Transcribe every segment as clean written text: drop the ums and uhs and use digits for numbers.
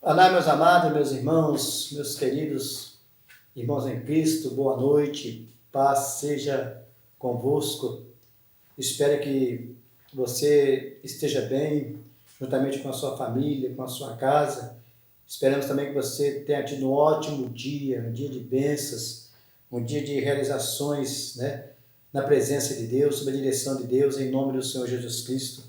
Olá, meus amados, meus irmãos, meus queridos irmãos em Cristo, boa noite, paz seja convosco. Espero que você esteja bem, juntamente com a sua família, com a sua casa. Esperamos também que você tenha tido um ótimo dia, um dia de bênçãos, um dia de realizações, na presença de Deus, sob a direção de Deus, em nome do Senhor Jesus Cristo.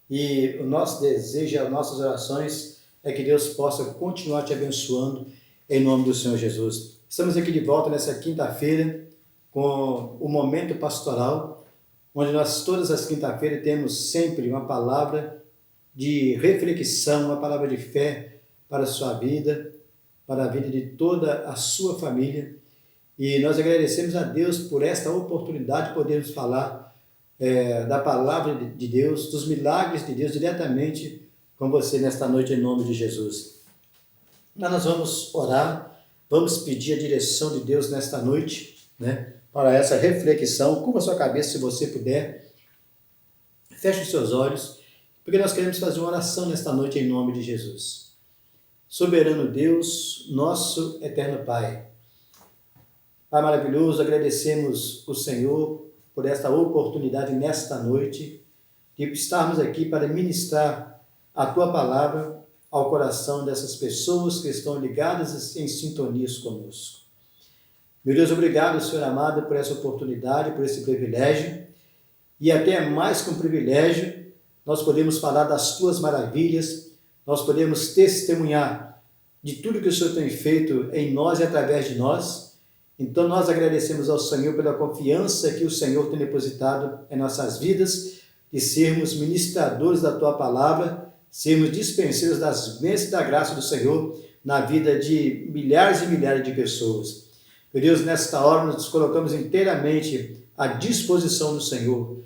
E o nosso desejo, as nossas orações é que Deus possa continuar te abençoando em nome do Senhor Jesus. Estamos aqui de volta nessa quinta-feira com o Momento Pastoral, onde nós todas as quinta-feiras temos sempre uma palavra de reflexão, uma palavra de fé para a sua vida, para a vida de toda a sua família. E nós agradecemos a Deus por esta oportunidade de podermos falar da palavra de Deus, dos milagres de Deus diretamente com você nesta noite em nome de Jesus. Nós vamos orar, vamos pedir a direção de Deus nesta noite, para essa reflexão. Curva a sua cabeça se você puder, feche os seus olhos, porque nós queremos fazer uma oração nesta noite em nome de Jesus. Soberano Deus, nosso eterno Pai, Pai maravilhoso, agradecemos o Senhor por esta oportunidade nesta noite de estarmos aqui para ministrar a Tua palavra ao coração dessas pessoas que estão ligadas em sintonias conosco. Meu Deus, obrigado, Senhor amado, por essa oportunidade, por esse privilégio, e até mais que um privilégio, nós podemos falar das Tuas maravilhas, nós podemos testemunhar de tudo que o Senhor tem feito em nós e através de nós. Então nós agradecemos ao Senhor pela confiança que o Senhor tem depositado em nossas vidas, de sermos ministradores da Tua palavra, sermos dispenseiros das bênçãos e da graça do Senhor na vida de milhares e milhares de pessoas. Meu Deus, nesta hora nos colocamos inteiramente à disposição do Senhor.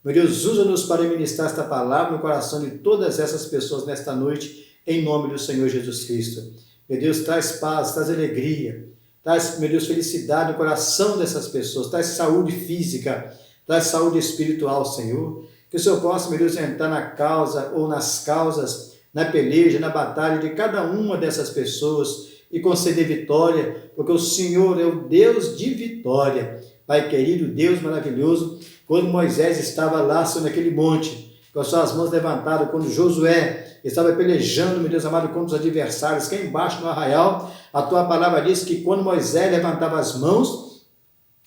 Meu Deus, usa-nos para ministrar esta palavra no coração de todas essas pessoas nesta noite, em nome do Senhor Jesus Cristo. Meu Deus, traz paz, traz alegria, traz, meu Deus, felicidade no coração dessas pessoas, traz saúde física, traz saúde espiritual, Senhor. Que o Senhor possa, meu Deus, entrar na causa ou nas causas, na peleja, na batalha de cada uma dessas pessoas e conceder vitória, porque o Senhor é o Deus de vitória. Pai querido, Deus maravilhoso, quando Moisés estava lá naquele monte, com as suas mãos levantadas, quando Josué estava pelejando, meu Deus amado, contra os adversários, que é embaixo no arraial, a Tua palavra diz que quando Moisés levantava as mãos,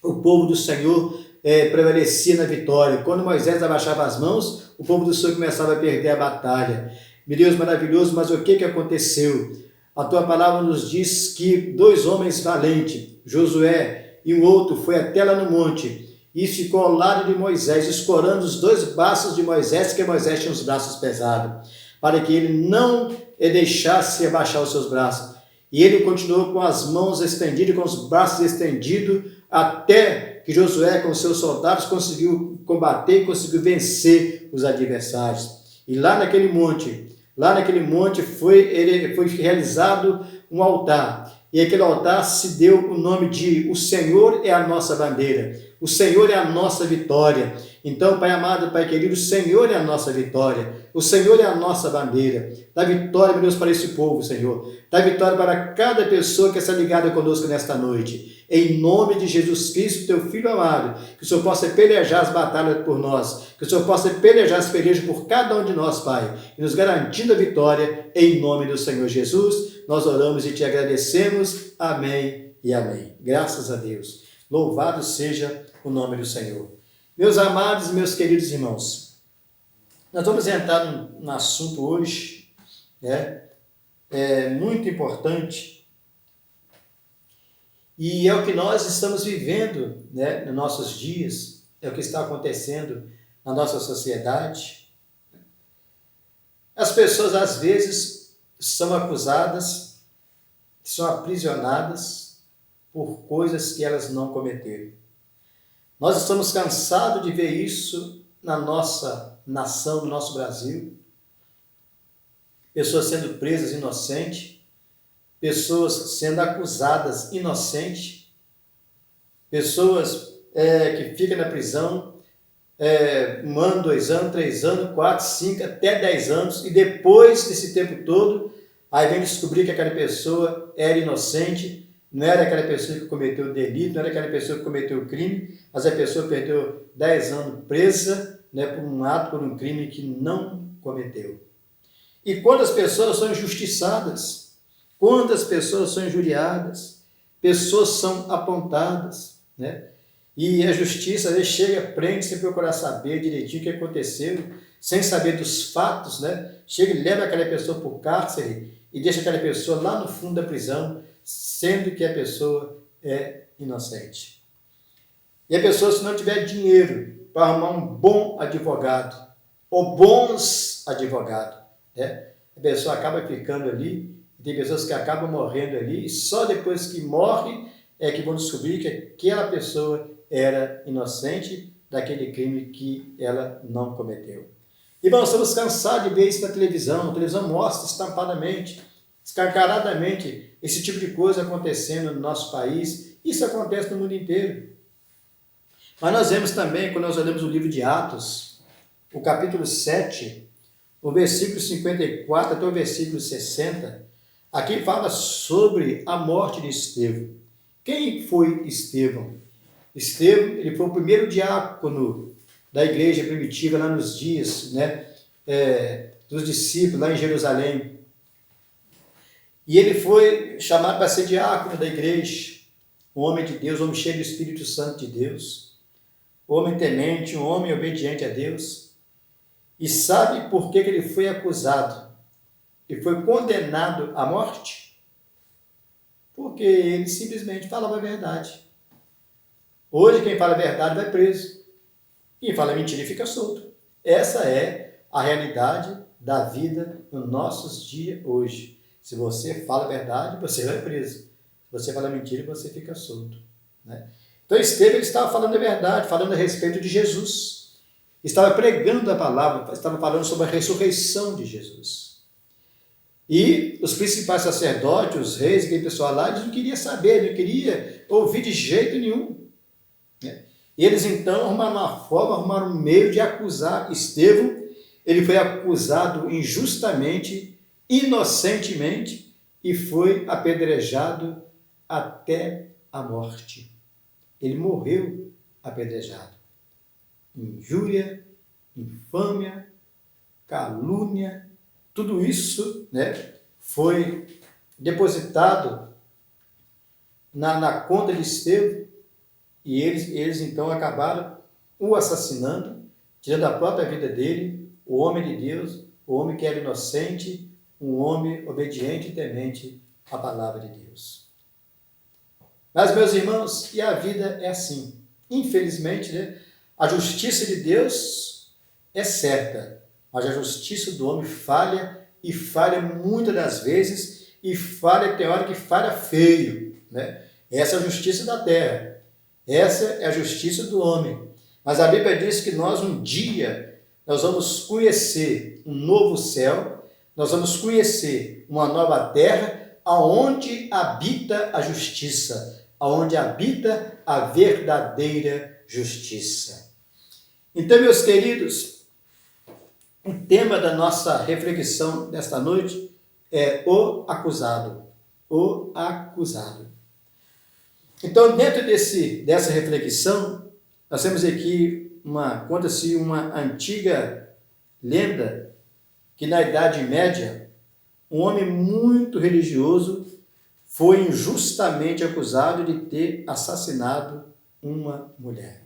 o povo do Senhor prevalecia na vitória. Quando Moisés abaixava as mãos, o povo do Senhor começava a perder a batalha. Meu Deus maravilhoso, mas o que aconteceu? A Tua palavra nos diz que 2 homens valentes, Josué e o outro, foi até lá no monte e ficou ao lado de Moisés, escorando os 2 braços de Moisés, porque Moisés tinha os braços pesados, para que ele não deixasse abaixar os seus braços. E ele continuou com as mãos estendidas, com os braços estendidos, até que Josué, com seus soldados, conseguiu combater e conseguiu vencer os adversários. E lá naquele monte foi realizado um altar. E aquele altar se deu o nome de O Senhor é a nossa bandeira. O Senhor é a nossa vitória. Então, Pai amado, Pai querido, o Senhor é a nossa vitória. O Senhor é a nossa bandeira. Dá vitória, meu Deus, para esse povo, Senhor. Dá vitória para cada pessoa que está ligada conosco nesta noite. Em nome de Jesus Cristo, Teu Filho amado, que o Senhor possa pelejar as batalhas por nós, que o Senhor possa pelejar as pelejas por cada um de nós, Pai, e nos garantindo a vitória, em nome do Senhor Jesus. Nós oramos e Te agradecemos. Amém e amém. Graças a Deus. Louvado seja o nome do Senhor. Meus amados e meus queridos irmãos, nós vamos entrar num assunto hoje, muito importante, e é o que nós estamos vivendo, nos nossos dias, é o que está acontecendo na nossa sociedade. As pessoas, às vezes, são acusadas, são aprisionadas por coisas que elas não cometeram. Nós estamos cansados de ver isso na nossa nação, no nosso Brasil. Pessoas sendo presas inocentes, pessoas sendo acusadas inocentes, pessoas que ficam na prisão 1 ano, 2 anos, 3 anos, 4, 5, até 10 anos, e depois desse tempo todo, Aí vem descobrir que aquela pessoa era inocente, não era aquela pessoa que cometeu o delito, não era aquela pessoa que cometeu o crime, mas a pessoa perdeu 10 anos presa, né, por um ato, por um crime que não cometeu. E quantas pessoas são injustiçadas, quantas pessoas são injuriadas, pessoas são apontadas, né? E a justiça, às vezes, chega, prende, sem procurar saber direitinho o que aconteceu, sem saber dos fatos, né? Chega e leva aquela pessoa para o cárcere e deixa aquela pessoa lá no fundo da prisão, sendo que a pessoa é inocente. E a pessoa, se não tiver dinheiro para arrumar um bom advogado, ou bons advogados, né? A pessoa acaba ficando ali, e tem pessoas que acabam morrendo ali, e só depois que morre é que vão descobrir que aquela pessoa era inocente daquele crime que ela não cometeu. E nós estamos cansados de ver isso na televisão. A televisão mostra estampadamente, escancaradamente, esse tipo de coisa acontecendo no nosso país. Isso acontece no mundo inteiro. Mas nós vemos também, quando nós olhamos o livro de Atos, o capítulo 7, o versículo 54 até o versículo 60, aqui fala sobre a morte de Estevão. Quem foi Estevão? Estevão, ele foi o primeiro diácono da igreja primitiva lá nos dias, né, dos discípulos lá em Jerusalém. E ele foi chamado para ser diácono da igreja, um homem de Deus, um homem cheio do Espírito Santo de Deus, um homem temente, um homem obediente a Deus. E sabe por que ele foi acusado e foi condenado à morte? Porque ele simplesmente falava a verdade. Hoje, quem fala a verdade vai preso. Quem fala mentira fica solto. Essa é a realidade da vida nos nossos dias hoje. Se você fala a verdade, você vai preso. Se você fala mentira, você fica solto, né? Então, Estevão, ele estava falando a verdade, falando a respeito de Jesus. Estava pregando a palavra, estava falando sobre a ressurreição de Jesus. E os principais sacerdotes, os reis, aquele pessoal lá, eles não queriam saber, não queriam ouvir de jeito nenhum. E eles então arrumaram uma forma, arrumaram um meio de acusar Estevão. Ele foi acusado injustamente, inocentemente, e foi apedrejado até a morte. Ele morreu apedrejado. Injúria, infâmia, calúnia, tudo isso, né, foi depositado na conta de Estevão. E eles então acabaram o assassinando, tirando a própria vida dele, o homem de Deus, o homem que era inocente, um homem obediente e temente à palavra de Deus. Mas, meus irmãos, e a vida é assim. Infelizmente, né, a justiça de Deus é certa, mas a justiça do homem falha, e falha muitas das vezes, e falha, tem hora que falha feio, né? Essa é a justiça da terra. Essa é a justiça do homem. Mas a Bíblia diz que nós um dia, nós vamos conhecer um novo céu, nós vamos conhecer uma nova terra, aonde habita a justiça, aonde habita a verdadeira justiça. Então, meus queridos, o tema da nossa reflexão desta noite é o acusado. O acusado. Então, dentro dessa reflexão, nós temos aqui conta-se uma antiga lenda que na Idade Média, um homem muito religioso foi injustamente acusado de ter assassinado uma mulher.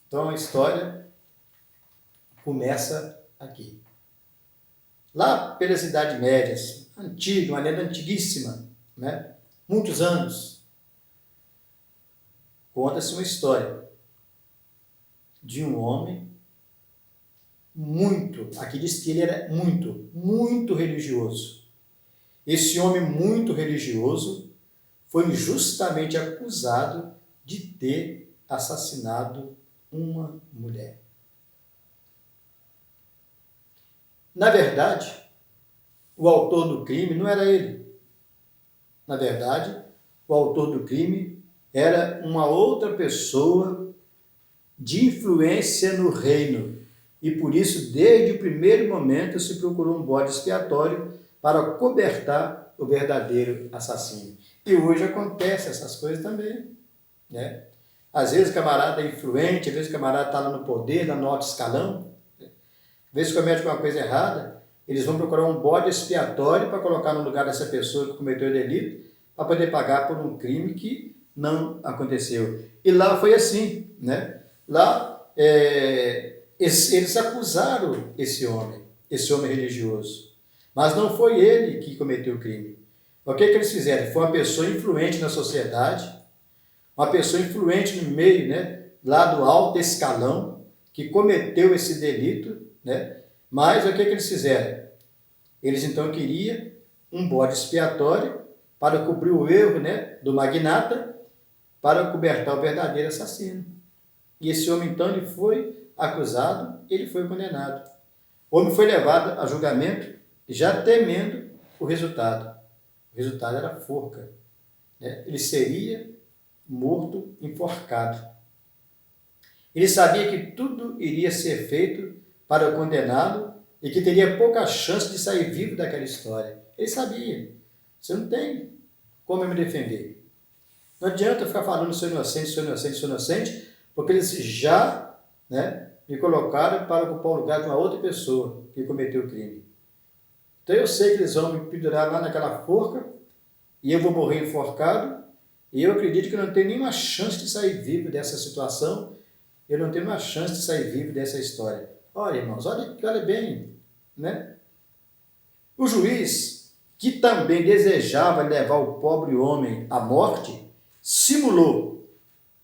Então, a história começa aqui. Lá pelas Idades Médias, antiga, uma lenda antiguíssima, né? Muitos anos, conta-se uma história de um homem aqui diz que ele era muito religioso. Esse homem muito religioso foi injustamente acusado de ter assassinado uma mulher. Na verdade, o autor do crime não era ele. Na verdade, o autor do crime era uma outra pessoa de influência no reino. E por isso, desde o primeiro momento, se procurou um bode expiatório para cobertar o verdadeiro assassino. E hoje acontece essas coisas também, né? Às vezes o camarada é influente, às vezes o camarada está lá no poder, lá no alto escalão, né? Às vezes comete uma coisa errada, eles vão procurar um bode expiatório para colocar no lugar dessa pessoa que cometeu o delito, para poder pagar por um crime que não aconteceu. E lá foi assim, né? Lá eles acusaram esse homem religioso, mas não foi ele que cometeu o crime. O que eles fizeram? Foi uma pessoa influente na sociedade, uma pessoa influente no meio, né, lá do alto escalão, que cometeu esse delito, né? Mas o que eles fizeram? Eles então queriam um bode expiatório para cobrir o erro, né, do magnata, para cobertar o verdadeiro assassino. E esse homem então ele foi acusado, ele foi condenado. O homem foi levado a julgamento já temendo o resultado. O resultado era forca, né? Ele seria morto, enforcado. Ele sabia que tudo iria ser feito para o condenado e que teria pouca chance de sair vivo daquela história. Ele sabia. Você não tem como eu me defender. Não adianta ficar falando sou inocente, sou inocente, sou inocente, porque eles já, né, me colocaram para ocupar o lugar de uma outra pessoa que cometeu o crime. Então eu sei que eles vão me pendurar lá naquela forca e eu vou morrer enforcado, e eu acredito que eu não tenho nenhuma chance de sair vivo dessa situação, eu não tenho nenhuma chance de sair vivo dessa história. Olha, irmãos, olha bem, né? O juiz, que também desejava levar o pobre homem à morte, simulou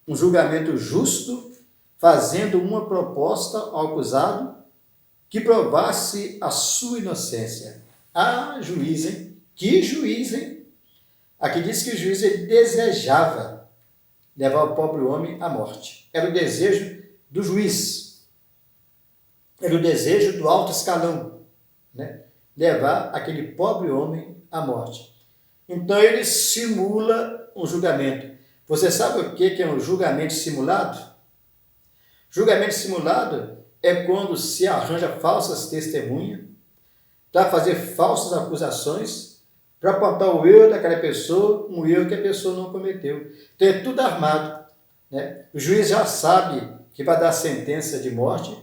um julgamento justo, fazendo uma proposta ao acusado que provasse a sua inocência. Ah, juiz, hein? Que juiz, hein? Aqui diz que o juiz ele desejava levar o pobre homem à morte. Era o desejo do juiz. Era o desejo do alto escalão, né? Levar aquele pobre homem à morte. Então ele simula um julgamento. Você sabe o que é um julgamento simulado? Julgamento simulado é quando se arranja falsas testemunhas para fazer falsas acusações, para apontar o erro daquela pessoa, um erro que a pessoa não cometeu. Então é tudo armado, né? O juiz já sabe que vai dar sentença de morte,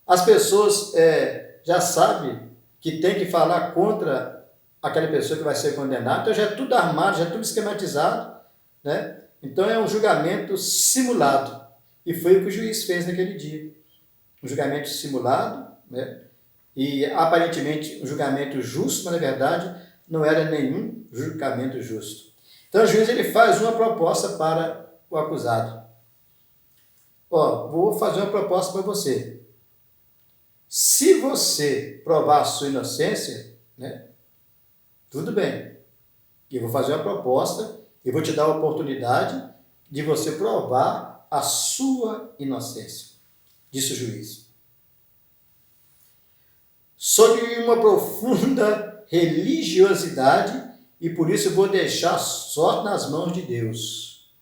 as pessoas já sabem que tem que falar contra aquela pessoa que vai ser condenada, então já é tudo armado, já é tudo esquematizado, né? Então é um julgamento simulado, e foi o que o juiz fez naquele dia. Um julgamento simulado, né? E aparentemente um julgamento justo, mas na verdade não era nenhum julgamento justo. Então o juiz ele faz uma proposta para o acusado. Ó, vou fazer uma proposta para você. Se você provar a sua inocência, né, tudo bem. Eu vou fazer uma proposta e vou te dar a oportunidade de você provar a sua inocência, disse o juiz. Sou de uma profunda religiosidade e por isso vou deixar só nas mãos de Deus.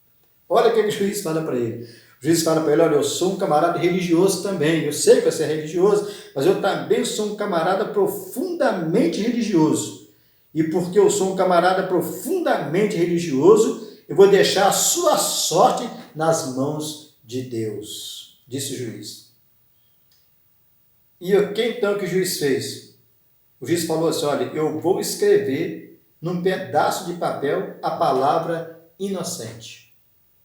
Olha o que o juiz fala para ele. O juiz fala para ele, olha, eu sou um camarada religioso também, eu sei que você é religioso, mas eu também sou um camarada profundamente religioso. E porque eu sou um camarada profundamente religioso, eu vou deixar a sua sorte nas mãos de Deus, disse o juiz. E o que então que o juiz fez? O juiz falou assim, olha, eu vou escrever num pedaço de papel a palavra inocente.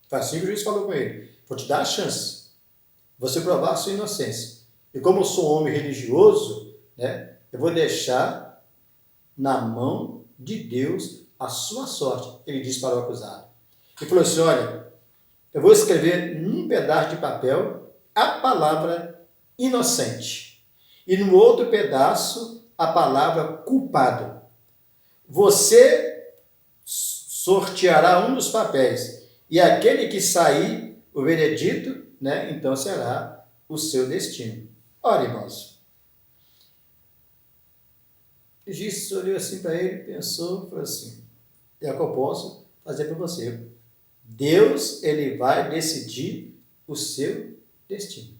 Foi assim que o juiz falou com ele. Vou te dar a chance. Você provar a sua inocência. E como eu sou um homem religioso, né, eu vou deixar na mão de Deus a sua sorte. Ele disse para o acusado. Ele falou assim, olha, eu vou escrever num pedaço de papel a palavra inocente. E no outro pedaço a palavra culpado. Você sorteará um dos papéis. E aquele que sair o veredito, né, então será o seu destino. Ora, irmãos, o juiz olhou assim para ele, pensou, falou assim, é o que eu posso fazer para você. Deus, ele vai decidir o seu destino.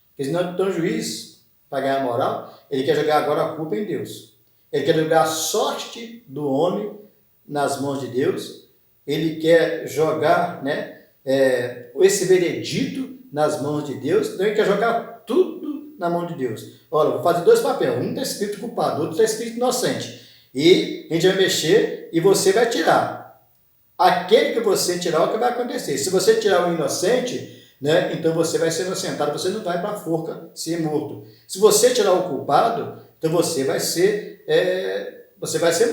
Porque senão, então, o juiz, para ganhar moral, ele quer jogar agora a culpa em Deus. Ele quer jogar a sorte do homem nas mãos de Deus. Ele quer jogar, né, esse veredito nas mãos de Deus. Então ele quer jogar tudo na mão de Deus. Olha, vou fazer 2 papéis. Um está escrito culpado, outro está escrito inocente. E a gente vai mexer e você vai tirar. Aquele que você tirar, o que vai acontecer? Se você tirar o inocente, né, então você vai ser inocentado, você não vai para a forca ser morto. Se você tirar o culpado, então você vai ser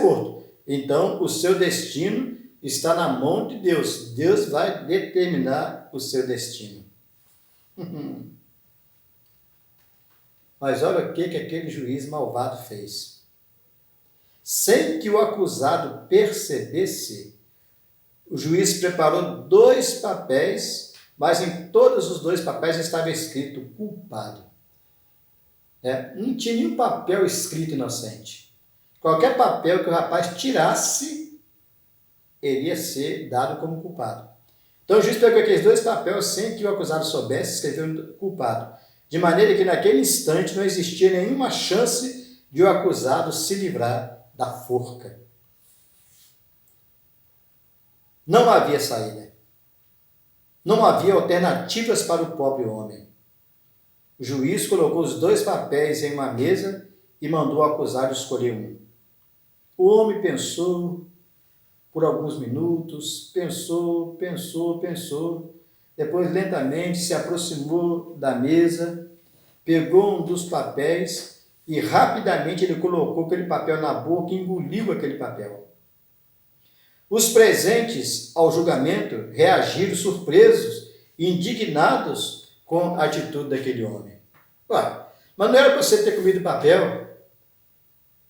morto. Então o seu destino está na mão de Deus. Deus vai determinar o seu destino. Mas olha o que aquele juiz malvado fez. Sem que o acusado percebesse, o juiz preparou 2 papéis, mas em todos os 2 papéis estava escrito culpado. Não tinha nenhum papel escrito inocente. Qualquer papel que o rapaz tirasse, ele ia ser dado como culpado. Então o juiz pegou aqueles 2 papéis sem que o acusado soubesse, escreveu culpado. De maneira que naquele instante não existia nenhuma chance de o acusado se livrar da forca. Não havia saída. Não havia alternativas para o pobre homem. O juiz colocou os 2 papéis em uma mesa e mandou o acusado escolher um. O homem pensou por alguns minutos, pensou. Depois, lentamente, se aproximou da mesa, pegou um dos papéis e rapidamente ele colocou aquele papel na boca e engoliu aquele papel. Os presentes ao julgamento reagiram surpresos e indignados com a atitude daquele homem. Ué, mas não era para você ter comido papel,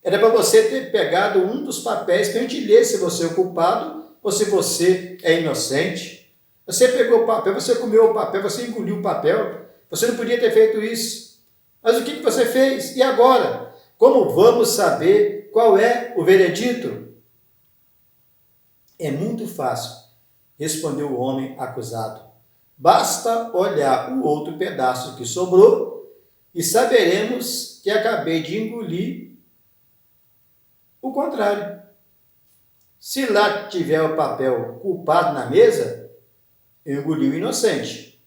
era para você ter pegado um dos papéis para a gente ler se você é o culpado ou se você é inocente. Você pegou o papel, você comeu o papel, você engoliu o papel, você não podia ter feito isso. Mas o que você fez? E agora? Como vamos saber qual é o veredito? É muito fácil, respondeu o homem acusado. Basta olhar o outro pedaço que sobrou e saberemos que acabei de engolir o contrário. Se lá tiver o papel culpado na mesa, eu engoli o inocente.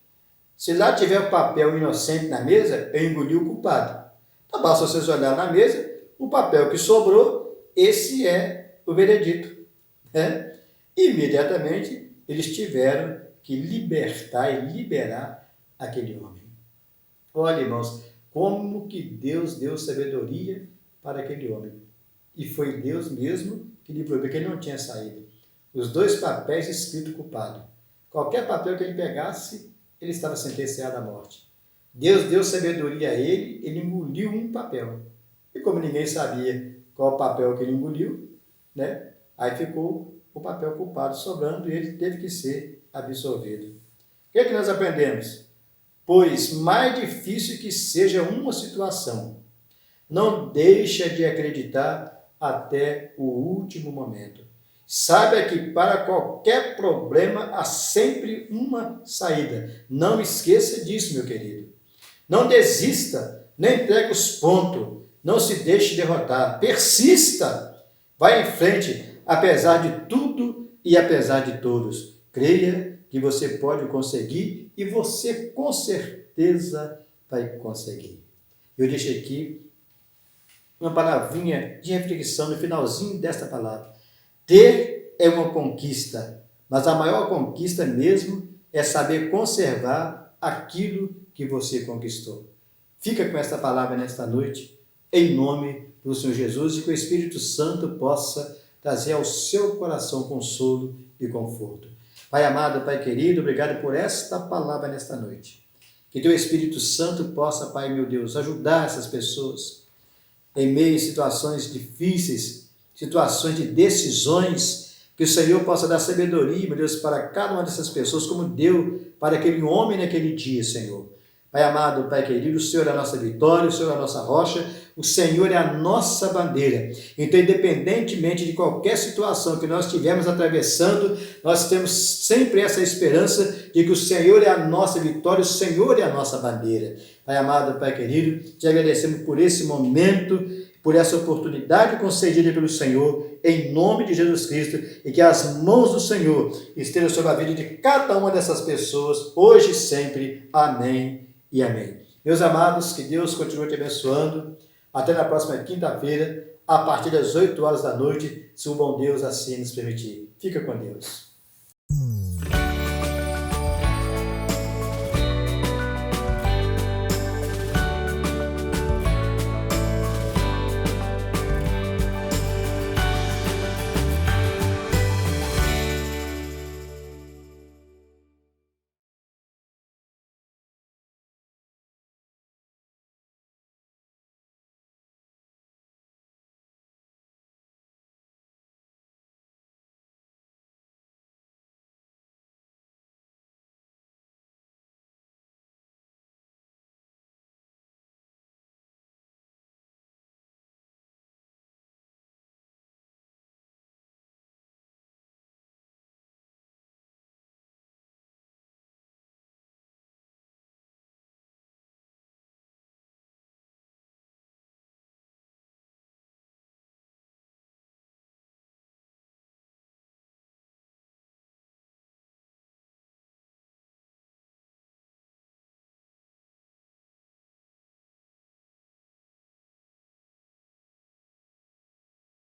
Se lá tiver o papel inocente na mesa, eu engoli o culpado. Então basta vocês olhar na mesa, o papel que sobrou, esse é o veredito. Imediatamente, eles tiveram que libertar e liberar aquele homem. Olha, irmãos, como que Deus deu sabedoria para aquele homem. E foi Deus mesmo que livrou, porque ele não tinha saído. Os 2 papéis escrito culpado. Qualquer papel que ele pegasse, ele estava sentenciado à morte. Deus deu sabedoria a ele, ele engoliu um papel. E como ninguém sabia qual papel que ele engoliu, né? Aí ficou o papel culpado sobrando e ele teve que ser absolvido. O que é que nós aprendemos? Pois mais difícil que seja uma situação, não deixa de acreditar até o último momento. Saiba que para qualquer problema há sempre uma saída. Não esqueça disso, meu querido. Não desista, nem entregue os pontos, não se deixe derrotar. Persista, vai em frente, apesar de tudo e apesar de todos. Creia que você pode conseguir e você com certeza vai conseguir. Eu deixei aqui uma palavrinha de reflexão no finalzinho desta palavra. Ter é uma conquista, mas a maior conquista mesmo é saber conservar aquilo que você conquistou. Fica com esta palavra nesta noite, em nome do Senhor Jesus, e que o Espírito Santo possa trazer ao seu coração consolo e conforto. Pai amado, Pai querido, obrigado por esta palavra nesta noite. Que teu Espírito Santo possa, Pai meu Deus, ajudar essas pessoas em meio a situações difíceis, situações de decisões, que o Senhor possa dar sabedoria, meu Deus, para cada uma dessas pessoas, como deu para aquele homem naquele dia, Senhor. Pai amado, Pai querido, o Senhor é a nossa vitória, o Senhor é a nossa rocha, o Senhor é a nossa bandeira. Então, independentemente de qualquer situação que nós estivermos atravessando, nós temos sempre essa esperança de que o Senhor é a nossa vitória, o Senhor é a nossa bandeira. Pai amado, Pai querido, te agradecemos por esse momento, por essa oportunidade concedida pelo Senhor, em nome de Jesus Cristo, e que as mãos do Senhor estejam sobre a vida de cada uma dessas pessoas, hoje e sempre. Amém e amém. Meus amados, que Deus continue te abençoando. Até na próxima quinta-feira, a partir das 8 horas da noite, se o bom Deus assim nos permitir. Fica com Deus.